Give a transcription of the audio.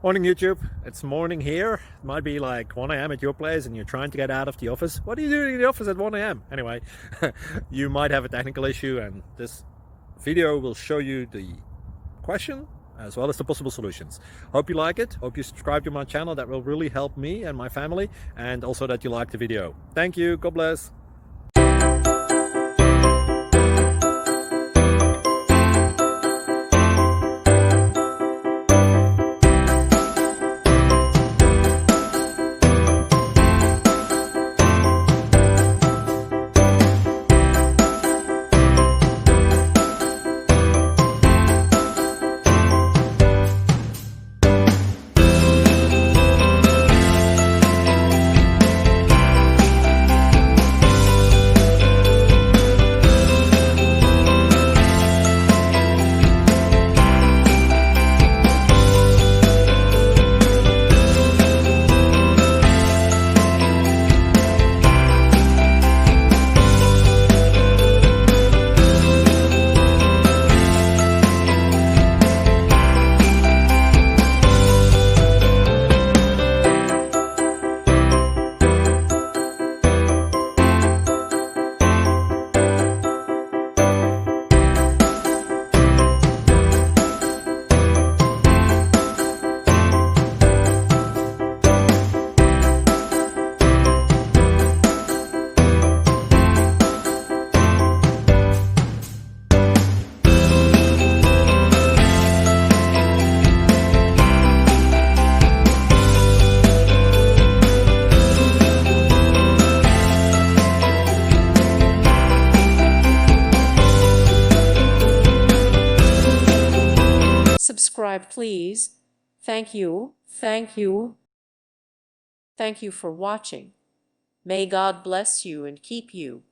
Morning YouTube, it's morning here. It might be like 1 a.m. at your place and you're trying to get out of the office. What are you doing in the office at 1 a.m.? Anyway, you might have a technical issue and this video will show you the question as well as the possible solutions. Hope you like it, hope you subscribe to my channel. That will really help me and my family, and also that you like the video. Thank you, God bless. Subscribe, please. Thank you. Thank you. Thank you for watching. May God bless you and keep you.